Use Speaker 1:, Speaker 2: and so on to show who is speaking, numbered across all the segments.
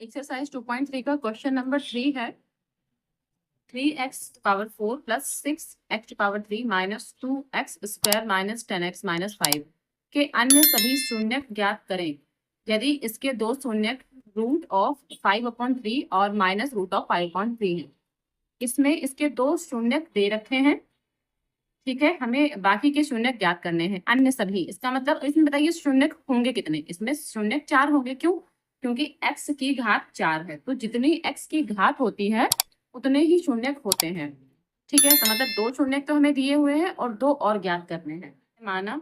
Speaker 1: Exercise 2.3 का question number 3 है 3x⁴ plus 6x⁴ minus 2x² minus 10x minus 5 के अन्य सभी शून्यक ज्ञात करें यदि इसके दो शून्यक √5/3 और माइनस √5/3 हैं। इसमें इसके दो शून्यक दे रखे हैं, ठीक है। हमें बाकी के शून्यक ज्ञात करने हैं, अन्य सभी। इसका मतलब इसमें बताइए शून्यक होंगे कितने। इसमें शून्यक 4 होंगे। क्यों? क्योंकि x की घात 4 है, तो जितनी x की घात होती है उतने ही शून्यक होते हैं, ठीक है। तो मतलब दो शून्यक तो हमें दिए हुए हैं और दो और ज्ञात करने हैं। माना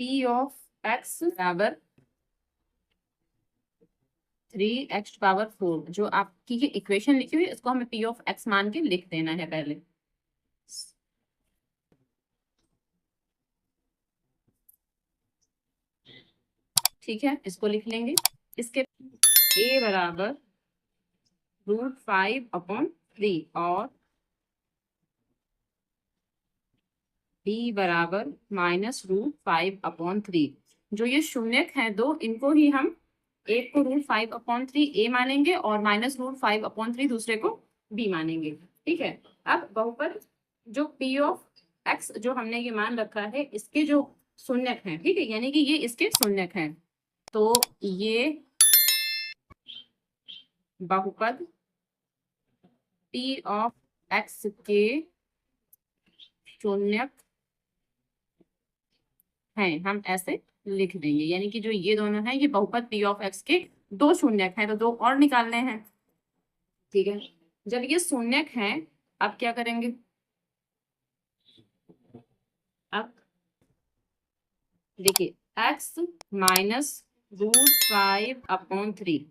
Speaker 1: p ऑफ x बराबर 3x⁴। जो आपकी ये इक्वेशन लिखी हुई है इसको हमें p ऑफ x मान के लिख देना है पहले। ठीक है, इसको लिख लेंगे। इसके a बराबर √5/3 और b बराबर माइनस √5/3। जो ये शून्यक हैं दो, इनको ही हम एक को √5/3 a मानेंगे और माइनस √5/3 दूसरे को b मानेंगे, ठीक है। अब बहुपद जो p ऑफ x जो हमने ये मान रखा है इसके जो शून्यक हैं, ठीक है, यानी कि ये इसके शून्यक हैं, तो ये बहुपद p ऑफ x के शून्यक हैं, हम ऐसे लिख देंगे। यानी कि जो ये दोनों हैं ये बहुपद p ऑफ x के दो शून्यक हैं, तो दो और निकालने हैं, ठीक है। जब ये शून्यक हैं अब क्या करेंगे, अब देखिए x माइनस √5/3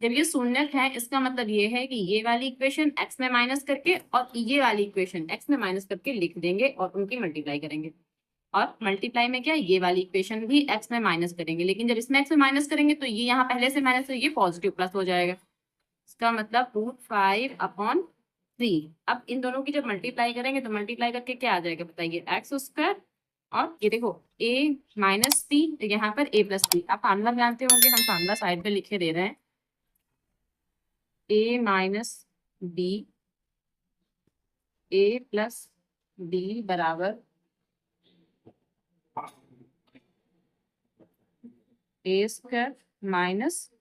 Speaker 1: जब ये शून्यक है इसका मतलब ये है कि ये वाली इक्वेशन x में माइनस करके और ये वाली इक्वेशन x में माइनस करके लिख देंगे और उनकी मल्टीप्लाई करेंगे। और मल्टीप्लाई में क्या, ये वाली इक्वेशन भी x में माइनस करेंगे, लेकिन जब इसमें x में माइनस करेंगे तो ये यहाँ पहले से माइनस, तो ये पॉजिटिव प्लस हो जाएगा। इसका मतलब √5/3। अब इन दोनों की जब मल्टीप्लाई करेंगे तो मल्टीप्लाई करके क्या आ जाएगा बताइए, x² और ये देखो a माइनस c, तो यहाँ पर a प्लस c। आप फार्मूला जानते होंगे, हम फार्मूला साइड पे लिखे दे रहे हैं। a minus b a plus b बराबर a² माइनस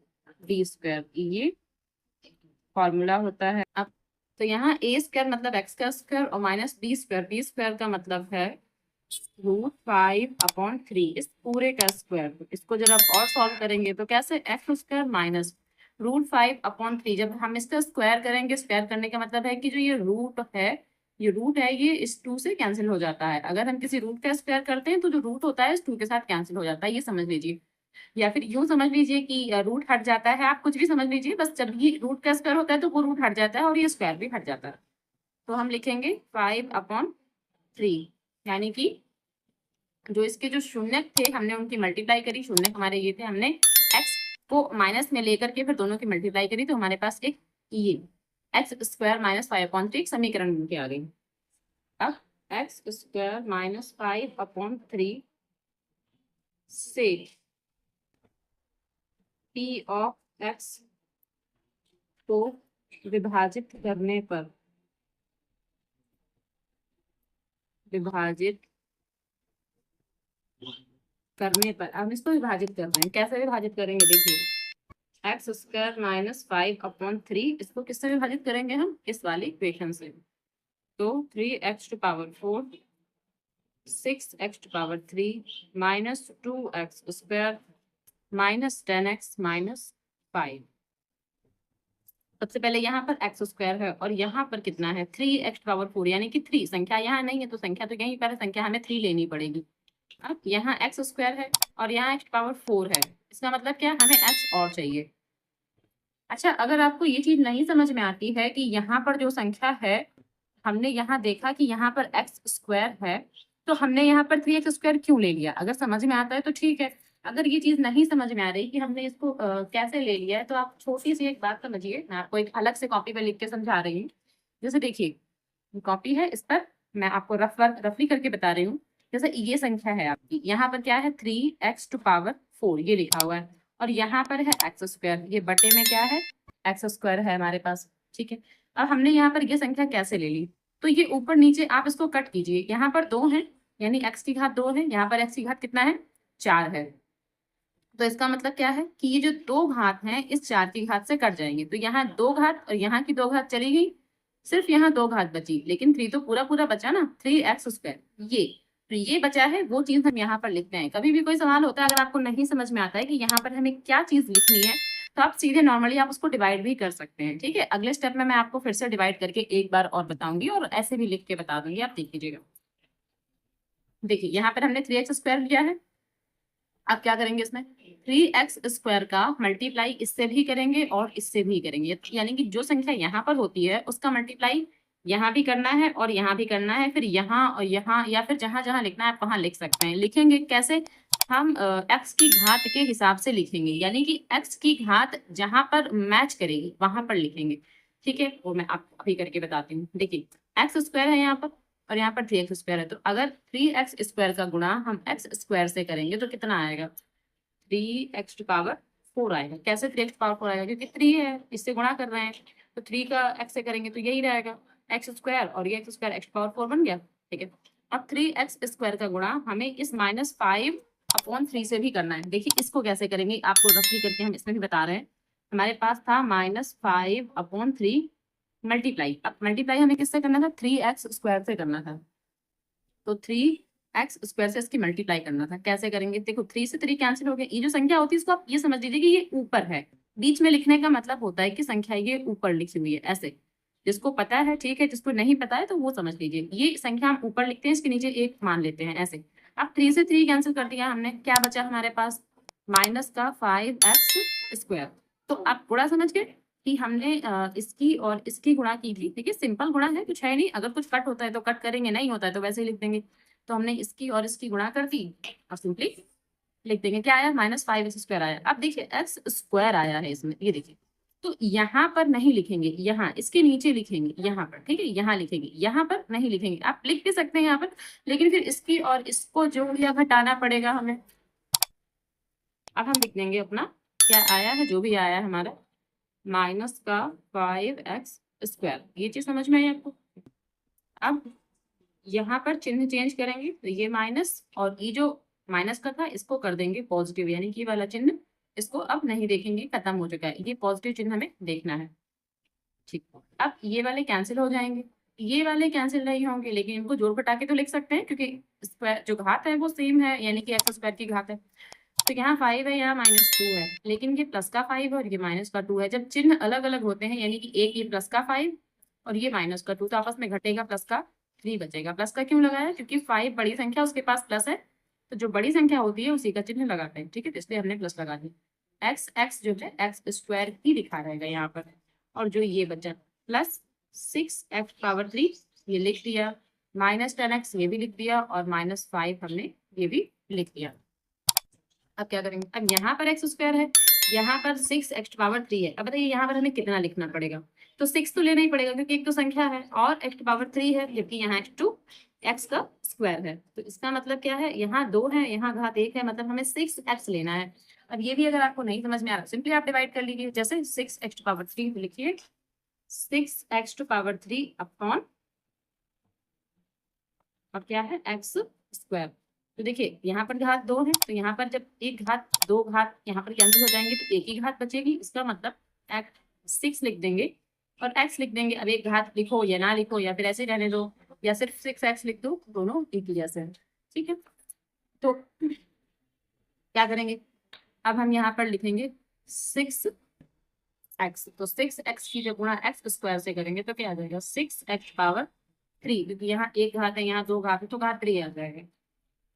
Speaker 1: b², ये फॉर्मूला होता है। अब तो यहाँ a² मतलब x² और माइनस b² का मतलब है √5/3, इस पूरे का स्क्वायर। इसको जब आप और सॉल्व करेंगे तो कैसे, x² माइनस √5/3। जब हम इसका स्क्वायर करेंगे, स्क्वायर करने का मतलब है कि जो ये रूट है ये इस 2 से कैंसिल हो जाता है। अगर हम किसी रूट का स्क्वायर करते हैं तो जो रूट होता है इस 2 के साथ कैंसिल हो जाता है, ये समझ लीजिए। या फिर यूं समझ लीजिए कि रूट हट जाता है, आप कुछ भी समझ लीजिए, बस जब ये रूट का स्क्वायर होता है तो वो रूट हट जाता है और ये स्क्वायर भी हट जाता है। तो हम लिखेंगे 5/3, यानी कि जो इसके जो शून्यक थे हमने उनकी मल्टीप्लाई करी। शून्यक हमारे ये थे, हमने x को माइनस में लेकर के फिर दोनों की मल्टीप्लाई करी, तो हमारे पास एक ये x² माइनस 5/3 समीकरण बन के आ गई। अब x² माइनस 5/3 से p ऑफ x को विभाजित करने पर अब इसको विभाजित कर रहे हैं। कैसे विभाजित करेंगे, देखिए x² माइनस 5/3 इसको किससे विभाजित करेंगे, हम इस वाली इक्वेशन से। तो 3x⁴ 6x⁴ minus 2x² minus 10x minus 5। सबसे पहले यहाँ पर x² है और यहाँ पर कितना है 3x⁴, यानी कि 3 संख्या यहाँ नहीं है तो संख्या तो यहीं पर है, संख्या हमें 3 लेनी पड़ेगी। अब यहाँ x² है और यहाँ x⁴ है, इसका मतलब क्या, हमें x और चाहिए। अच्छा, अगर आपको ये चीज नहीं समझ में आती है कि यहाँ पर जो संख्या है, हमने यहाँ देखा कि यहाँ पर x² है तो हमने यहाँ पर 3x² क्यों ले लिया, अगर समझ में आता है तो ठीक है। अगर ये चीज नहीं समझ में आ रही कि हमने इसको कैसे ले लिया है, तो आप छोटी सी एक बात समझिए। मैं आपको एक अलग से कॉपी पे लिख के समझा रही हूँ। जैसे देखिए कॉपी है, इस पर मैं आपको रफली करके बता रही हूँ। जैसे ये संख्या है आपकी, यहाँ पर क्या है 3x⁴, 4 ये लिखा हुआ है, और यहाँ पर है एक्स स्क्वायर, ये बटे में क्या है एक्स स्क्वायर है हमारे पास। ठीक है, अब हमने यहाँ पर ये संख्या कैसे ले ली, तो ये ऊपर नीचे आप इसको कट कीजिए, यहाँ पर 2 है यानी एक्स की घात 2 है, यहाँ पर एक्स की घात कितना है 4 है। तो इसका मतलब क्या है कि ये जो 2 घात हैं इस 4 की घात से कट जाएंगे, तो यहाँ 2 घात और यहाँ की 2 घात चली गई, सिर्फ यहाँ 2 घात बची, लेकिन 3 तो पूरा पूरा बचा ना, 3x स्क्वायर ये, तो ये बचा है वो चीज हम यहाँ पर लिखते हैं। कभी भी कोई सवाल होता है अगर आपको नहीं समझ में आता है कि यहाँ पर हमें क्या चीज लिखनी है, तो आप सीधे नॉर्मली आप उसको डिवाइड भी कर सकते हैं। ठीक है, अगले स्टेप में मैं आपको फिर से डिवाइड करके एक बार और बताऊंगी और ऐसे भी लिख के बता दूंगी, आप देख लीजिएगा। देखिए यहाँ पर हमने 3x स्क्वायर लिया है, अब क्या करेंगे इसमें 3x स्क्वायर का मल्टीप्लाई इससे भी करेंगे और इससे भी करेंगे, यानी कि जो संख्या यहाँ पर होती है उसका मल्टीप्लाई यहाँ भी करना है और यहाँ भी करना है, फिर यहाँ और यहाँ, या फिर जहां जहां लिखना है आप वहां लिख सकते हैं। लिखेंगे कैसे, हम x की घात के हिसाब से लिखेंगे, यानी कि x की घात जहां पर मैच करेगी वहां पर लिखेंगे। ठीक है, वो मैं आपको अभी करके बताती हूँ। देखिए एक्स स्क्वायर है यहाँ पर और यहाँ पर 3x स्क्वायर है, तो अगर 3x स्क्वायर का गुणा हम x स्क्वायर से करेंगे तो कितना आएगा 3x टू पावर 4 आएगा। कैसे 3x पावर 4 आएगा, क्योंकि 3 है इससे गुणा कर रहे हैं, तो 3 का x से करेंगे तो यही रहेगा x स्क्वायर, और ये x स्क्वायर x पावर 4 बन गया। ठीक है, अब 3x स्क्वायर का गुणा हमें इस -5/3 से भी करना है। देखिए इसको कैसे करेंगे आपको रफली करके हम इसमें भी बता रहे हैं। हमारे पास था -5/3 मल्टीप्लाई, अब मल्टीप्लाई हमें किससे करना था 3x स्क्वायर से करना था, तो 3x स्क्वायर से इसकी मल्टीप्लाई करना था। कैसे करेंगे, देखो 3 से 3 कैंसिल हो गया, ये जो संख्या होती है इसको आप ये समझ लीजिए कि ये ऊपर है, बीच में लिखने का मतलब होता है कि संख्या ये ऊपर लिखी हुई है ऐसे, जिसको पता है ठीक है, जिसको नहीं पता है तो वो समझ लीजिए, ये संख्या हम ऊपर लिखते हैं इसके नीचे एक मान लेते हैं ऐसे। अब 3 से 3 कैंसिल कर दिया हमने, क्या बचा हमारे पास माइनस का 5x स्क्वायर। तो आप गुणा समझ गए कि हमने इसकी और इसकी गुणा की थी। देखिए सिंपल गुणा है, कुछ है नहीं, अगर कुछ कट होता है तो कट करेंगे, नहीं होता है तो वैसे ही लिख देंगे। तो हमने इसकी और इसकी गुणा कर दी और सिंपली लिख देंगे, क्या आया -5x स्क्वायर आया। अब देखिए x स्क्वायर आया है इसमें, ये देखिए, तो यहाँ पर नहीं लिखेंगे, यहाँ इसके नीचे लिखेंगे, यहाँ पर ठीक है, यहाँ लिखेंगे, यहाँ पर नहीं लिखेंगे। आप लिख भी सकते हैं यहाँ पर, लेकिन फिर इसकी और इसको जोड़ या घटाना पड़ेगा हमें। अब हम लिख देंगे अपना क्या आया है, जो भी आया है हमारा माइनस का 5x स्क्वायर, ये चीज समझ में आई आपको। अब यहाँ पर चिन्ह चेंज करेंगे, तो ये माइनस और ये जो माइनस का था इसको कर देंगे पॉजिटिव, यानी कि ये वाला चिन्ह इसको अब नहीं देखेंगे, खत्म हो चुका है, ये पॉजिटिव चिन्ह हमें देखना है। ठीक, अब ये वाले कैंसिल हो जाएंगे, ये वाले कैंसिल नहीं होंगे, लेकिन इनको जोड़ घटा के तो लिख सकते हैं, क्योंकि स्क्वायर जो घात है वो सेम है, यानी कि एक्स स्क्वायर की घात है। तो यहाँ 5 है, यहाँ -2 है, लेकिन ये प्लस का 5 है और ये माइनस का 2 है। जब चिन्ह अलग अलग होते हैं, यानी कि एक ये प्लस का 5 और ये माइनस का 2, तो आपस में घटेगा, प्लस का 3 बचेगा। प्लस का क्यों लगाया, क्योंकि 5 बड़ी संख्या उसके पास प्लस है, तो जो बड़ी संख्या होती है उसी का चिन्ह लगाते हैं। ठीक है, तो इसलिए हमने प्लस लगा दिया। x जो है एक्स स्क्वायर ही लिखा रहेगा यहाँ पर, और जो ये बचा प्लस 6x पावर 3 ये लिख दिया, -10x ये भी लिख दिया, और -5 हमने ये भी लिख दिया। अब क्या करेंगे, अब यहाँ पर एक्स स्क्वायर है, यहाँ पर 6x पावर 3 है। अब बताइए यहाँ पर हमें कितना लिखना पड़ेगा, तो 6 तो लेना ही पड़ेगा, क्योंकि एक तो संख्या है और x पावर 3 है, जबकि यहाँ x का स्क्वायर है। तो इसका मतलब क्या है, यहाँ 2 है, यहाँ घात 1 है, मतलब हमें 6x लेना है। अब ये भी अगर आपको नहीं समझ में आ रहा, सिंपली आप डिवाइड कर लीजिए, जैसे 6x पावर 3 लिखिए 6x पावर 3 अपॉन, और क्या है x स्क्वायर। तो देखिए यहाँ पर घात 2 है, तो यहाँ पर जब एक घात 2 घात यहाँ पर कैंसिल हो जाएंगे तो एक ही घात बचेगी, इसका मतलब x 6 लिख देंगे और x लिख देंगे। अब एक घात लिखो या ना लिखो, या फिर ऐसे रहने दो, या सिर्फ 6x लिख दो, दोनों एक ही जैसे हैं। ठीक है, तो क्या करेंगे, अब हम यहाँ पर लिखेंगे 6x, तो 6x की जो गुणा x स्क्वायर से करेंगे तो क्या आ जाएगा 6x पावर 3, क्योंकि यहाँ एक घात है, यहाँ 2 घात है, तो घात 3 आ जाएगा।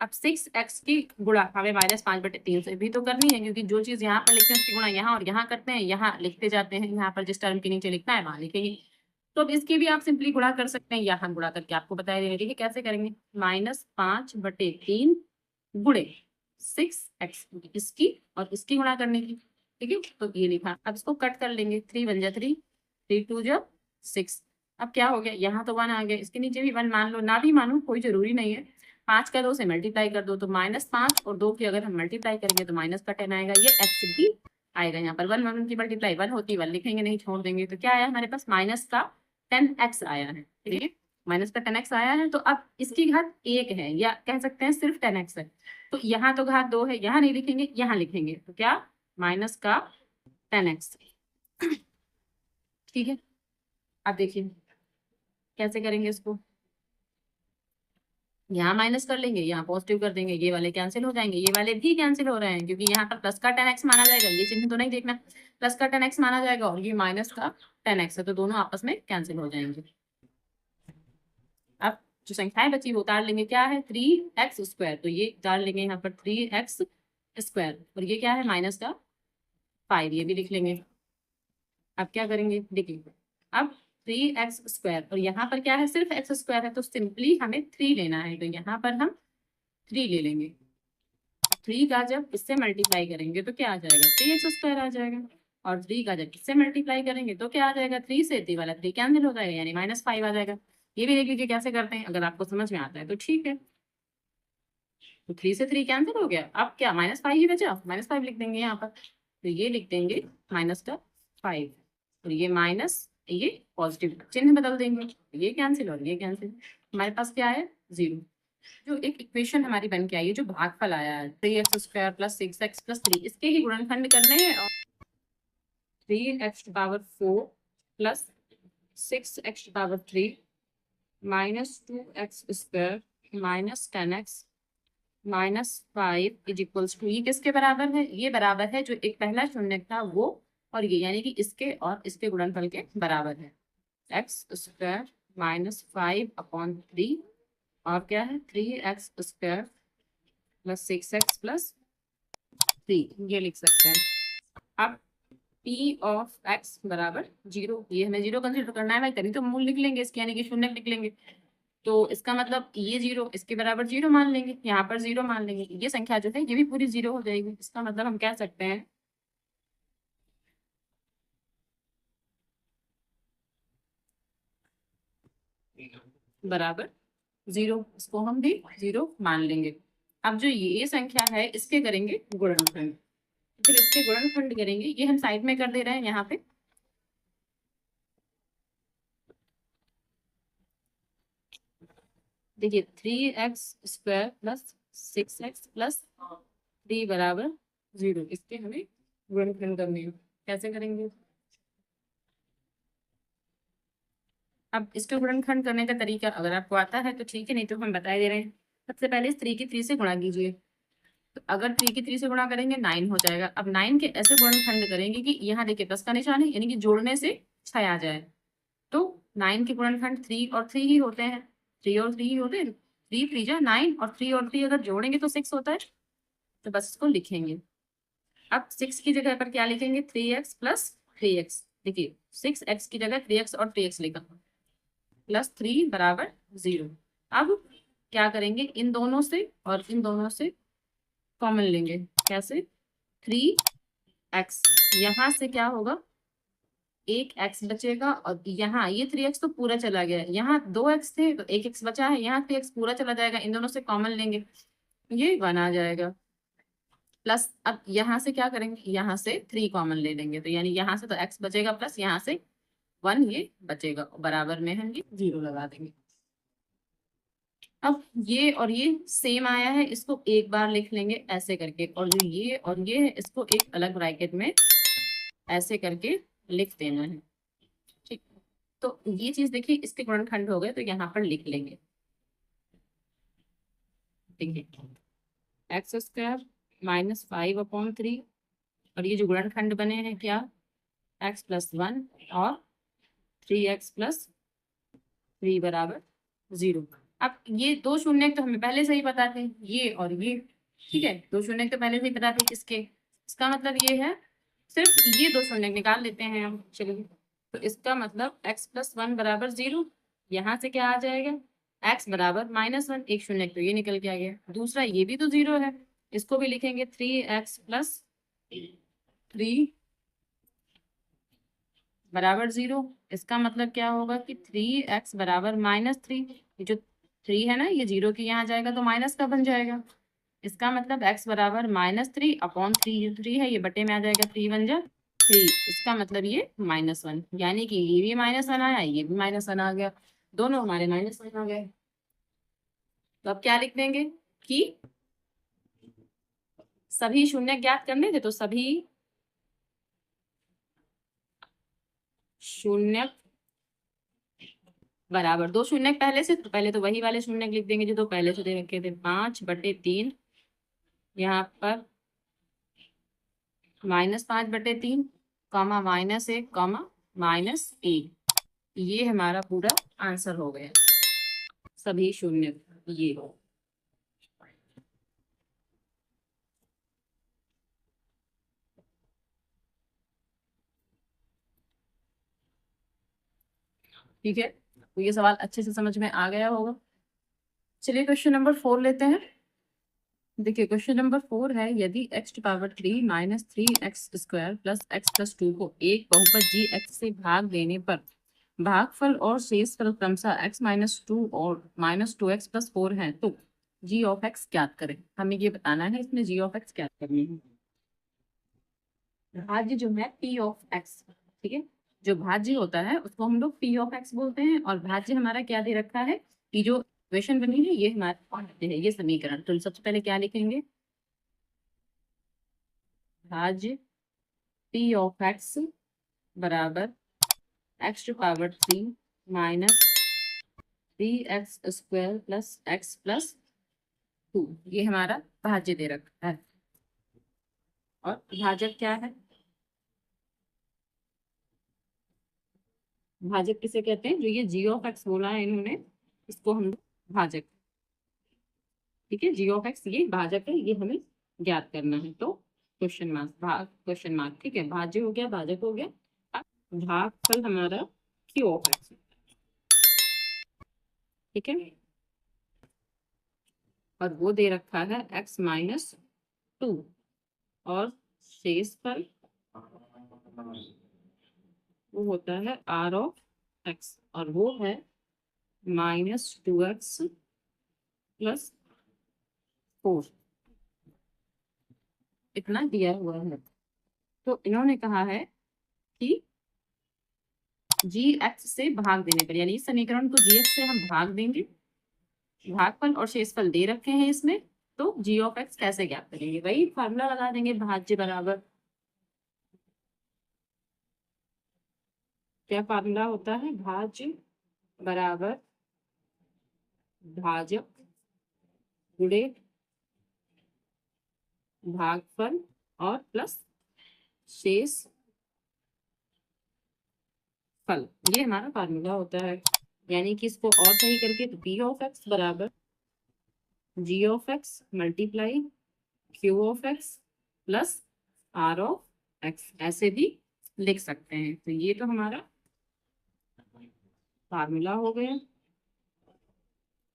Speaker 1: अब 6x की गुणा हमें -5/3 से भी तो करनी है, क्योंकि जो चीज यहाँ पर लिखते हैं उसकी गुणा यहाँ और यहाँ करते हैं, यहाँ लिखते जाते हैं, यहाँ पर जिस टर्म के नीचे लिखना है वहां लिखेंगे। तो अब इसकी भी आप सिंपली गुणा कर सकते हैं, यहाँ गुणा करके आपको बताया देंगे। ठीक है, कैसे करेंगे, -5/3 गुणे 6x, इसकी और इसकी गुणा करने की। ठीक है, तो ये लिखा, अब इसको कट कर लेंगे, 3 बन जा 3, 3 2 जा 6। अब क्या हो गया, यहाँ तो 1 आ गया, इसके नीचे भी 1 मान लो, ना भी मानो कोई जरूरी नहीं है, 5 का 2 से मल्टीप्लाई कर दो तो -5, और 2 की अगर हम मल्टीप्लाई करेंगे तो माइनस का 10 आएगा। ये एक्स भी आएगा यहाँ पर। 1 की मल्टीप्लाई 1 होती है, 1 लिखेंगे नहीं, छोड़ देंगे। तो क्या आया हमारे पास? माइनस का 10x आया है। ठीक है, माइनस का 10x आया है। तो अब इसकी घात 1 है, या कह सकते हैं सिर्फ 10x है। तो यहाँ तो घात 2 है, यहाँ नहीं लिखेंगे, यहाँ लिखेंगे। तो क्या? माइनस का 10x। ठीक है, अब देखिए कैसे करेंगे इसको। यहाँ माइनस कर लेंगे, यहाँ पॉजिटिव कर देंगे, ये वाले कैंसिल हो जाएंगे, ये वाले भी कैंसिल हो रहे हैं, क्योंकि यहाँ पर प्लस का 10x माना जाएगा। ये चिन्ह तो नहीं देखना, प्लस का 10x माना जाएगा, और ये माइनस का 10x है, तो दोनों आपस में कैंसिल हो जाएंगे। अब जो संख्याएं बची वो उतार लेंगे। क्या है? 3x²। तो ये उतार लेंगे यहाँ पर 3x², और ये क्या है? माइनस का 5, ये भी लिख लेंगे। अब क्या करेंगे? देखिए, अब 3x², और यहाँ पर क्या है? सिर्फ x² है, तो सिंपली हमें 3 लेना है। तो यहाँ पर हम 3 ले लेंगे। 3 का जब इससे मल्टीप्लाई करेंगे तो क्या आ जाएगा? 3x² आ जाएगा। और 3 का जब इससे मल्टीप्लाई करेंगे तो क्या आ जाएगा? 3 से 3 वाला 3 कैंसिल हो जाएगा, यानी -5 आ जाएगा। ये भी देख लीजिए कैसे करते हैं, अगर आपको समझ में आता है तो ठीक है। तो 3 से 3 कैंसिल हो गया। अब क्या? -5 ही बचा, -5 लिख देंगे यहाँ पर। तो ये लिख देंगे माइनस का 5, और ये माइनस, ये पॉजिटिव, चिन्ह बदल देंगे। ये कैंसिल और ये कैंसिल, हमारे पास क्या है? 0। जो एक इक्वेशन हमारी बन के आई है, जो भागफल आया है 3x² + 6x + 3, इसके ही गुणनखंड करने हैं। और 3x⁴ + 6x⁴ -2x² -10x -5 = ये किसके बराबर है? ये बराबर है जो एक पहला शून्य था वो, और ये, यानी कि इसके और इसके गुणनफल के बराबर है। x² -5/3, और क्या है? 3x² + 6x + 3, ये लिख सकते हैं। अब p(x) = 0, ये हमें 0 कंसिडर करना है भाई, तभी तो मूल लिख लेंगे इसके, यानी कि शून्य लिख लेंगे। तो इसका मतलब ये 0 इसके बराबर 0 मान लेंगे, यहाँ पर 0 मान लेंगे। ये संख्या जो है ये भी पूरी 0 हो जाएगी। इसका मतलब हम कह सकते हैं बराबर 0, इसको हम भी 0 मान लेंगे। अब जो ये संख्या है इसके करेंगे गुणनखंड, फिर इसके गुणनखंड करेंगे। ये हम साइड में कर दे रहे हैं यहाँ पे। देखिए 3x² + 6x + 3 = 0, इसके हमें गुणनखंड करने हैं। कैसे करेंगे? अब इसके गुणनखंड करने का तरीका अगर आपको आता है तो ठीक है, नहीं तो हम बता दे रहे हैं। सबसे पहले इस 3 की 3 से गुणा कीजिए। तो अगर 3 की 3 से गुणा करेंगे 9 हो जाएगा। अब 9 के ऐसे गुणनखंड करेंगे कि यहाँ देखिए प्लस का निशान है, यानी कि जोड़ने से 6 आ जाए। तो 9 के गुणनखंड 3 और 3 ही होते हैं, 3 और 3 ही होते हैं। 3 3 जा 9, और 3 और 3 अगर जोड़ेंगे तो 6 होता है। तो बस इसको लिखेंगे। अब 6 की जगह पर क्या लिखेंगे? 3x + 3x। देखिए 6x की जगह 3x और 3x लिखा, +3 = 0। अब क्या करेंगे? इन दोनों से और इन दोनों से कॉमन लेंगे। कैसे? 3x, यहाँ से क्या होगा? एक x बचेगा, और यहाँ ये 3x तो पूरा चला गया, यहाँ 2x थे तो 1x बचा है, यहाँ 3x पूरा चला जाएगा, इन दोनों से कॉमन लेंगे, ये 1 आ जाएगा। प्लस अब यहाँ से क्या करेंगे? यहाँ से 3 कॉमन ले लेंगे, तो यानी यहाँ से तो x बचेगा, प्लस यहाँ से 1 ये बचेगा, बराबर में हम ये 0 लगा देंगे। अब ये और ये सेम आया है, इसको एक बार लिख लेंगे ऐसे करके, और जो ये और ये है इसको एक अलग ब्रैकेट में ऐसे करके लिख देना है। ठीक, तो ये चीज देखिए इसके गुणनखंड हो गए, तो यहाँ पर लिख लेंगे। देखिए x² -5/3, और ये जो गुणनखंड बने हैं क्या? x + 1 और 3x + 3 = 0। अब ये 2 शून्य तो हमें पहले से ही पता थे, ये और ये। ठीक है, 2 शून्य तो पहले से ही पता थे इसके। इसका मतलब ये है, सिर्फ ये 2 शून्य निकाल लेते हैं हम। चलिए, तो इसका मतलब x + 1 = 0। यहाँ से क्या आ जाएगा? x = -1, एक शून्य तो ये निकल के आ गया। दूसरा ये भी तो 0 है, इसको भी लिखेंगे 3x + 3 = 0। इसका मतलब क्या होगा कि 3x = -3। जो 3 है ना, ये 0 के यहाँ जाएगा तो माइनस का बन जाएगा। इसका मतलब x बराबर -3/3, 3 है ये बटे में आ जाएगा, 3 1 जा 3। इसका मतलब ये -1, यानी कि ये भी -1 आया, ये भी -1 आ गया, दोनों हमारे -1 आ गए। तो अब क्या लिख देंगे कि सभी शून्य ज्ञात करने थे, तो सभी शून्य बराबर, 2 शून्य पहले से, तो पहले तो वही वाले शून्य लिख देंगे जो 2 पहले से दे रखे थे, 5/3 यहाँ पर -5/3 कॉमा -1 कॉमा -1, ये हमारा पूरा आंसर हो गया, सभी शून्य ये हो। ठीक है, तो ये सवाल अच्छे से समझ में आ गया होगा। चलिए क्वेश्चन नंबर 4 लेते हैं। देखिए क्वेश्चन नंबर 4 है, यदि x⁻³ - 3x² + x+2 को एक बहुपद g से भाग देने पर भागफल और शेषफल क्रमशः x-2 और -2x+4 है, तो g ऑफ x ज्ञात करें। हमें ये बताना है, इसमें g ऑफ x ज्ञात करनी है। भाज्य जो है p ऑफ x, ठीक है, जो भाज्य होता है उसको हम लोग p ऑफ x बोलते हैं, और भाज्य हमारा क्या दे रखा है कि जो इक्वेशन बनी है ये हमारा है, ये समीकरण। तो सबसे पहले क्या लिखेंगे, भाज्य p ऑफ x बराबर x⁻³ - 3x² + x+2, ये हमारा भाज्य दे रखा है। और भाजक क्या है, भाजक किसे कहते हैं, जो ये g ऑफ x बोला है इन्होंने, इसको हम भाजक, ठीक है, g ऑफ x ये भाजक है, ये हमें ज्ञात करना है। तो क्वेश्चन मार्क, भाग क्वेश्चन मार्क, ठीक है, भाज्य हो गया, भाजक हो गया। अब भागफल हमारा q ऑफ x, ठीक है, और वो दे रखा है x-2, और शेषफल वो होता है r ऑफ x, और वो है -2x + 4, इतना दिया हुआ है। तो इन्होंने कहा है कि gx से भाग देने पर, यानी इस समीकरण को gx से हम भाग देंगे, भागफल और शेषफल दे रखे हैं इसमें, तो g ऑफ x कैसे ज्ञात करेंगे, वही फार्मूला लगा देंगे, भाज्य बराबर, क्या फार्मूला होता है, भाज्य बराबर भाजक गुणे भागफल और प्लस शेष फल, ये हमारा फार्मूला होता है। यानी कि इसको और सही करके तो p ऑफ x बराबर g of x multiply q of x plus r of x, ऐसे भी लिख सकते हैं। तो ये तो हमारा फार्मूला हो गया,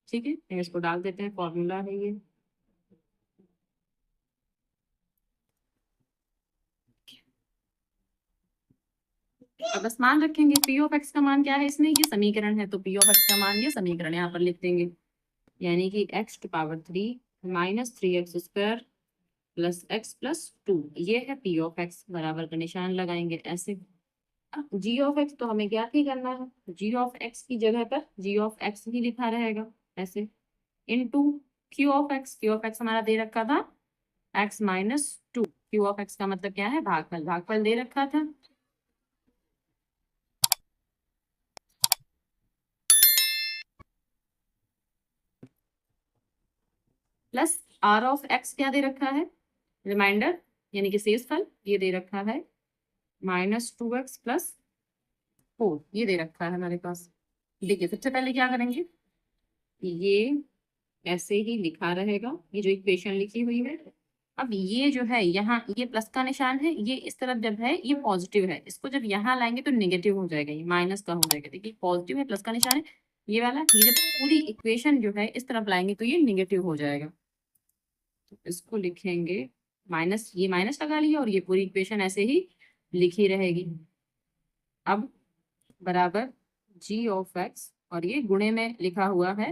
Speaker 1: ठीक है, इसको डाल देते हैं, फॉर्मूला है ये। अब बस मान रखेंगे p ऑफ x का मान क्या है, इसमें ये समीकरण है, तो p ऑफ x का मान ये समीकरण यहाँ पर लिख देंगे, यानी कि x⁻³ - 3x² + x+2, ये है p ऑफ x, बराबर का निशान लगाएंगे ऐसे। अब g ऑफ x तो हमें ज्ञात ही करना है, g ऑफ x की जगह पर g ऑफ x ही लिखा रहेगा ऐसे, into q of x, q of x हमारा दे रखा था x-2, q ऑफ x का मतलब क्या है, भागफल, भागफल दे रखा था, प्लस r ऑफ x क्या दे रखा है, रिमाइंडर, यानी कि शेषफल, ये दे रखा है -2x + 4, ये दे रखा है हमारे पास। देखिए सबसे पहले क्या करेंगे, ये ऐसे ही लिखा रहेगा, ये जो इक्वेशन लिखी हुई है। अब ये जो है यहाँ ये प्लस का निशान है, ये इस तरफ जब है ये पॉजिटिव है, इसको जब यहाँ लाएंगे तो नेगेटिव हो जाएगा, ये माइनस का हो जाएगा। देखिए पॉजिटिव है, प्लस का निशान है ये वाला, ये जब पूरी इक्वेशन जो है इस तरफ लाएंगे तो ये नेगेटिव हो जाएगा। तो इसको लिखेंगे माइनस, ये माइनस लगा लिया, और ये पूरी इक्वेशन ऐसे ही लिखी रहेगी। अब बराबर g ऑफ x, और ये गुणे में लिखा हुआ है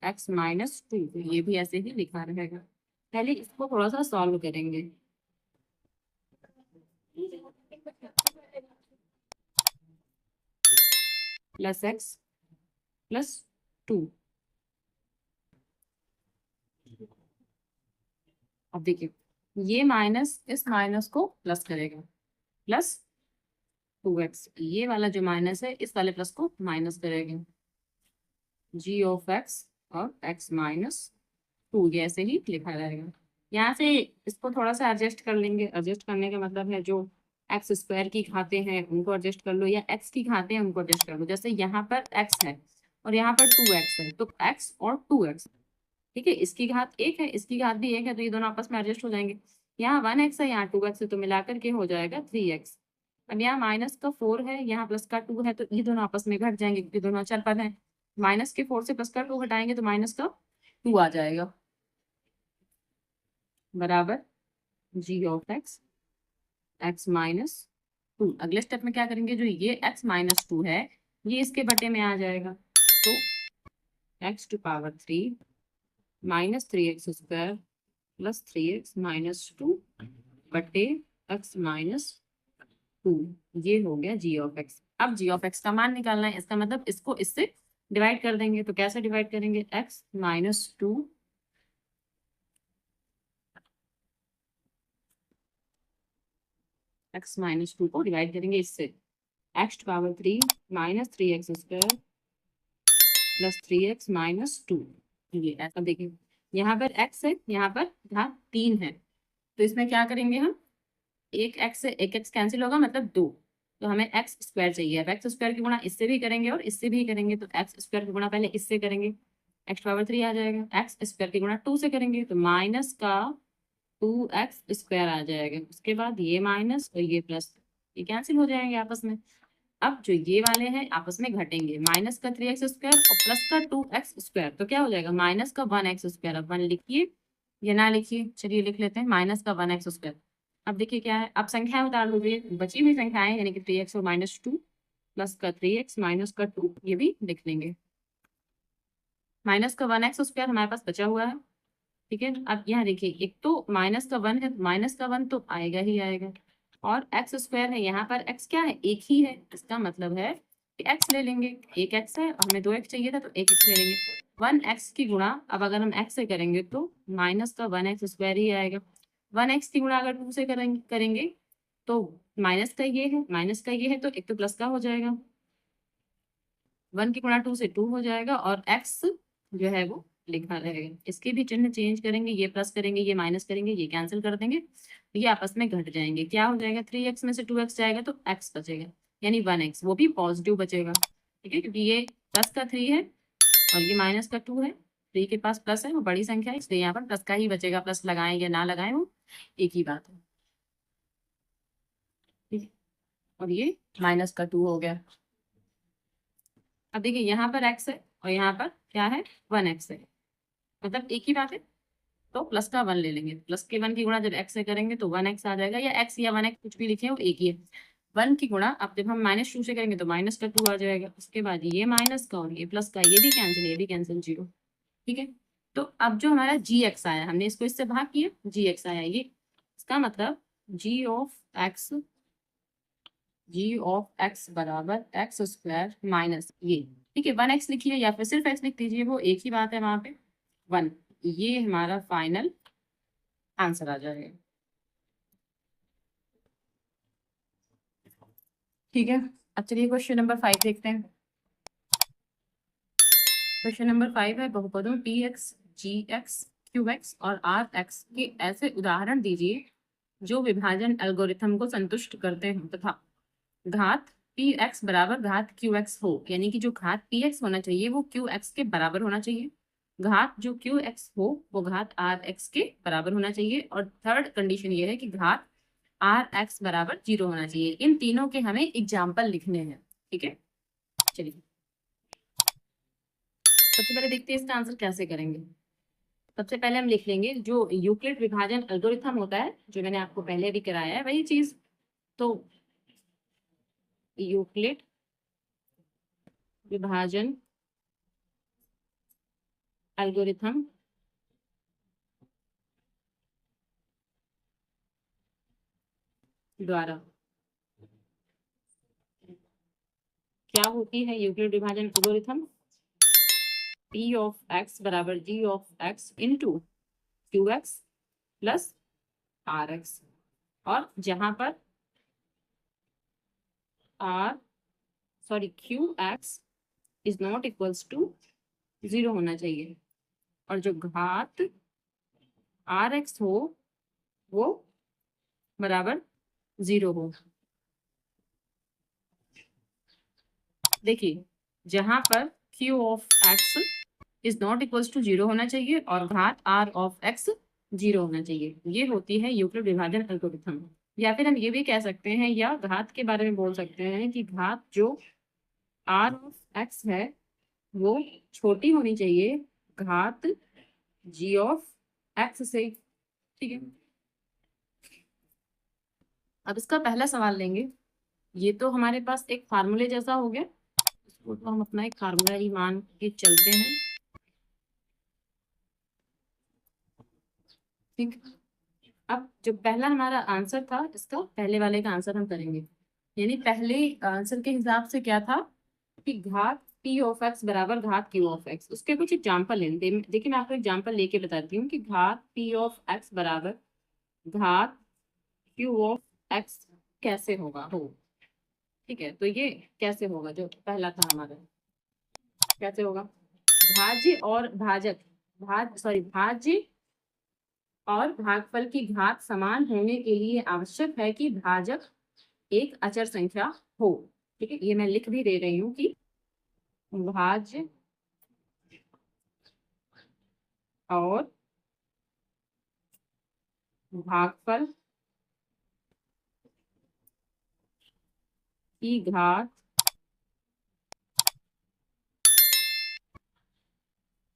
Speaker 1: एक्स माइनस टू, ये भी ऐसे ही लिखा रहेगा। पहले इसको थोड़ा सा सॉल्व करेंगे। Plus x plus two. अब देखिए, ये माइनस इस माइनस को प्लस करेगा, प्लस 2x। ये वाला जो माइनस है इस वाले प्लस को माइनस करेगा, जी ऑफ एक्स और एक्स माइनस टू, ये ऐसे ही लिखा रहेगा। यहाँ से इसको थोड़ा सा एडजस्ट कर लेंगे। एडजस्ट करने का मतलब है जो एक्स स्क्वायर की खाते हैं उनको एडजस्ट कर लो, या एक्स की खाते हैं उनको एडजस्ट कर लो। जैसे यहाँ पर एक्स है और यहाँ पर 2x है, तो एक्स और 2x, ठीक है, इसकी घात एक है, इसकी घात भी एक है, तो ये दोनों आपस में एडजस्ट हो जाएंगे। यहाँ 1x है, यहाँ 2x है, तो मिलाकर के हो जाएगा 3x। अब यहाँ माइनस का 4 है, यहाँ प्लस का 2 है, तो ये दोनों आपस में घट जाएंगे क्योंकि दोनों अचर पद हैं। माइनस के 4 से प्लस का 2 घटाएंगे तो माइनस का 2 आ जाएगा, बराबर g of x x minus two. अगले स्टेप में क्या करेंगे, जो ये एक्स माइनस टू है ये इसके बटे में आ जाएगा, तो x to power 3 minus 3x square plus 3x minus two बटे एक्स माइनस टू। ये हो गया जी ऑफ एक्स। अब जी ऑफ एक्स का मान निकालना है, इसका मतलब इसको इससे डिवाइड कर देंगे। तो कैसे डिवाइड करेंगे, x minus to x minus to को डिवाइड करेंगे इससे, x power 3 minus 3x square plus 3x minus two. ये ऐसा देखिए, यहाँ पर x है, यहाँ पर घात 3 है, तो इसमें क्या करेंगे हम, एक x से एक x कैंसिल होगा, मतलब 2। तो हमें एक्स स्क्वायर चाहिए। अब एक्स स्क्वायर की गुणा इससे भी करेंगे और इससे भी करेंगे, तो एक्स स्क्वायर की गुणा पहले इससे करेंगे, एक्स पावर 3 आ जाएगा। एक्स स्क्वायर की गुणा 2 से करेंगे तो माइनस का 2x स्क्वायर आ जाएगा। उसके बाद ये माइनस और ये प्लस, ये कैंसिल हो जाएंगे आपस में। अब जो ये वाले हैं आपस में घटेंगे, माइनस का 3x स्क्वायर और प्लस का 2x स्क्वायर, तो क्या हो जाएगा, माइनस का 1x स्क्वायर। अब 1 लिखिए या ना लिखिए, चलिए लिख लेते हैं, माइनस का 1x स्क्वायर। अब देखिए क्या है, अब संख्याएं उतार लीजिए, बची हुई संख्याएं यानी कि 3x और माइनस टू, प्लस का 3x माइनस का 2, ये भी लिख लेंगे। माइनस का 1x स्क्वायर हमारे पास बचा हुआ है, ठीक है। अब यहाँ देखिए, एक तो माइनस का 1 है, माइनस का 1 तो आएगा ही आएगा, और एक्स स्क्वायर है, यहाँ पर एक्स क्या है, एक ही है, इसका मतलब है कि एक्स ले लेंगे। एक एक्स है और हमें 2x चाहिए था, तो एक एक्स ले लेंगे। 1x की गुणा अब अगर हम x से करेंगे तो माइनस का 1x स्क्वायर ही आएगा। 1x की गुणा अगर 2 से करेंगे तो माइनस का ये है, माइनस का ये है, तो एक तो प्लस का हो जाएगा। 1 की गुणा 2 से 2 हो जाएगा, और x जो है वो लिखा रहेगा। इसके भी चिन्ह चेंज करेंगे, ये प्लस करेंगे, ये माइनस करेंगे, ये कैंसिल कर देंगे, तो ये आपस में घट जाएंगे। क्या हो जाएगा, 3x में से 2x जाएगा तो x बचेगा, यानी 1x, वो भी पॉजिटिव बचेगा, ठीक है, क्योंकि ये प्लस का 3 है और ये माइनस का 2 है। 3 के पास प्लस है, वो बड़ी संख्या है, इसलिए यहाँ पर प्लस का ही बचेगा। प्लस लगाएं या ना लगाएं वो एक ही बात है, ठीक है। और ये माइनस का 2 हो गया। अब देखिए, यहाँ पर x है और यहाँ पर क्या है, 1x है, मतलब एक ही बात है। तो प्लस का 1 ले लेंगे, प्लस के 1 की गुणा जब x से करेंगे तो 1x आ जाएगा, या x या 1x कुछ भी लिखे, वो एक ही है। 1 की गुणा अब जब हम माइनस 2 से करेंगे तो माइनस का 2 आ जाएगा। उसके बाद ये माइनस का और ये प्लस का, ये भी कैंसिल, ये भी कैंसिल, 0, ठीक है। तो अब जो हमारा जी एक्स आया, हमने इसको इससे भाग किया, जी एक्स आया, ये इसका मतलब जी ऑफ एक्स बराबर एक्स स्क्वायर माइनस ये, ठीक है, 1x लिखिए या फिर सिर्फ x लिख दीजिए, वो एक ही बात है वहां पे 1। ये हमारा फाइनल आंसर आ जाएगा, ठीक है। अब चलिए क्वेश्चन नंबर 5 देखते हैं। क्वेश्चन नंबर 5 है, बहुपदों पी एक्स, जी एक्स, क्यू एक्स और आर एक्स के ऐसे उदाहरण दीजिए जो विभाजन एल्गोरिथम को संतुष्ट करते हो तथा घात पी एक्स बराबर घात क्यू एक्स हो, यानी कि जो घात पी एक्स होना चाहिए वो क्यू एक्स के बराबर होना चाहिए, घात जो क्यू एक्स हो वो घात आर एक्स के बराबर होना चाहिए, और थर्ड कंडीशन ये है कि घात आर एक्स बराबर 0 होना चाहिए। इन तीनों के हमें एग्जाम्पल लिखने हैं, ठीक है। चलिए सबसे पहले देखते हैं इसका आंसर कैसे करेंगे। सबसे पहले हम लिख लेंगे जो यूक्लिड विभाजन एल्गोरिथम होता है, जो मैंने आपको पहले भी कराया है वही चीज। तो यूक्लिड विभाजन एल्गोरिथम द्वारा क्या होती है यूक्लिड विभाजन एल्गोरिथम? P ऑफ x बराबर G of x into q x plus r x, और जहां पर q x is not equals to 0 होना चाहिए, और जो घात आर एक्स हो वो बराबर 0 हो। देखिए, जहां पर q of x is not equals to 0 होना चाहिए और घात आर ऑफ एक्स 0 होना चाहिए, ये होती है यूक्लिड विभाजन एल्गोरिथम। या फिर हम ये भी कह सकते हैं, या घात के बारे में बोल सकते हैं कि घात जो आर ऑफ एक्स है वो छोटी होनी चाहिए घात जी ऑफ एक्स से। ठीक है, अब इसका पहला सवाल लेंगे। ये तो हमारे पास एक फार्मूले जैसा हो गया, इसको तो हम अपना एक फार्मूला ही मान के चलते हैं। ठीक, अब जो पहला हमारा आंसर था, इसका पहले वाले का आंसर हम करेंगे। यानी पहले आंसर के हिसाब से क्या था कि घात p ऑफ x बराबर घात q ऑफ x। उसके कुछ एग्जाम्पल लें। देखिए, मैं आपको एग्जाम्पल लेके बताती हूँ कि घात p ऑफ x बराबर घात q ऑफ x कैसे होगा हो। ठीक है, तो ये कैसे होगा, जो पहला था हमारा कैसे होगा? भाज्य और भाजक भाज्य और भागफल की घात समान होने के लिए आवश्यक है कि भाजक एक अचर संख्या हो। ठीक है, ये मैं लिख भी दे रही हूँ कि भाज्य और भागफल की घात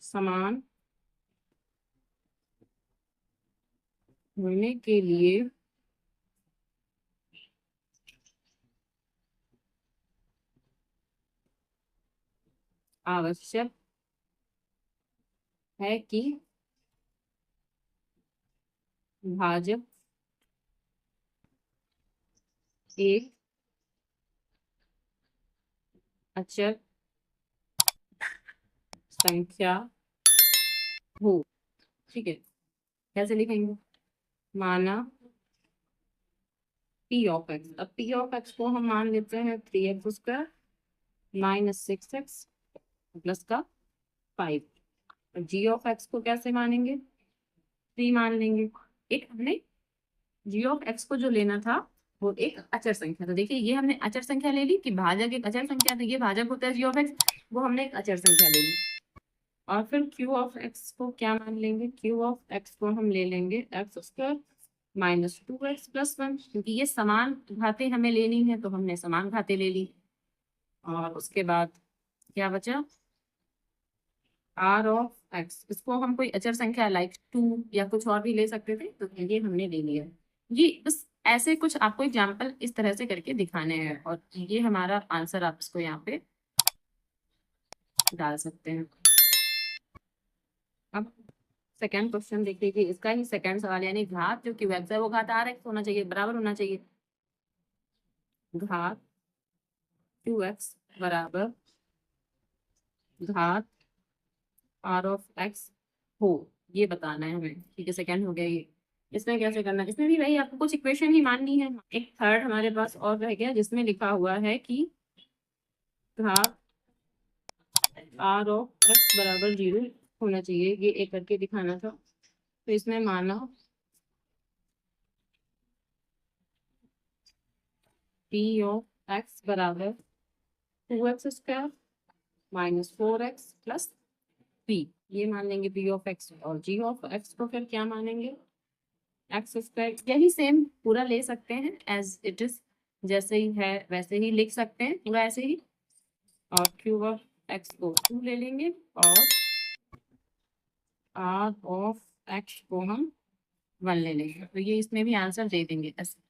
Speaker 1: समान होने के लिए आवश्यक है कि भाजक एक अचर संख्या हो। ठीक है, कैसे लिखेंगे? माना p ऑफ x, अब p ऑफ x को हम मान लेते हैं 3x square minus 6x plus का 5, और g ऑफ x को कैसे मानेंगे? 3 मान लेंगे। एक हमने g ऑफ x को जो लेना था वो एक अचर संख्या था। देखिए, ये हमने अचर संख्या ले ली कि भाजक एक अचर संख्या, तो ये भाजक होता है g ऑफ x, वो हमने एक अचर संख्या ले ली। और फिर q ऑफ x को क्या मान लेंगे? q ऑफ x को हम ले लेंगे x square minus 2x plus 1, क्योंकि ये समान घातें हमें लेनी है तो हमने समान घातें ले ली। और उसके बाद क्या बचा? r ऑफ x, इसको हम कोई अचर संख्या लाइक 2 या कुछ और भी ले सकते थे, तो ये हमने ले लिया। ये बस ऐसे कुछ आपको एग्जाम्पल इस तरह से करके दिखाने हैं, और ये हमारा आंसर आप इसको यहाँ पे डाल सकते हैं। अब सेकेंड क्वेश्चन देख लीजिए, इसका ही सेकेंड सवाल, यानी घात जो क्यू एक्स है वो घात आर एक्स होना चाहिए, बराबर होना चाहिए। घात क्यू एक्स बराबर घात आर ऑफ एक्स हो, ये बताना है हमें। ठीक है, सेकेंड हो गया ये। इसमें कैसे करना है? इसमें भी वही आपको कुछ इक्वेशन ही माननी है। एक थर्ड हमारे पास और रह गया जिसमें लिखा हुआ है कि घात आर ऑफ एक्स बराबर 0 होना चाहिए, ये एक करके दिखाना था। तो इसमें माना p ऑफ x बराबर 2x square minus 4x plus 3, ये मान लेंगे p ऑफ x, और g ऑफ x को फिर क्या मानेंगे? X square. यही सेम पूरा ले सकते हैं एज इट इज, जैसे ही है वैसे ही लिख सकते हैं पूरा ऐसे ही। और क्यूब ऑफ एक्स को 2 ले लेंगे और आर ऑफ एक्स को हम 1 ले लेंगे, तो ये इसमें भी आंसर दे देंगे ऐसे।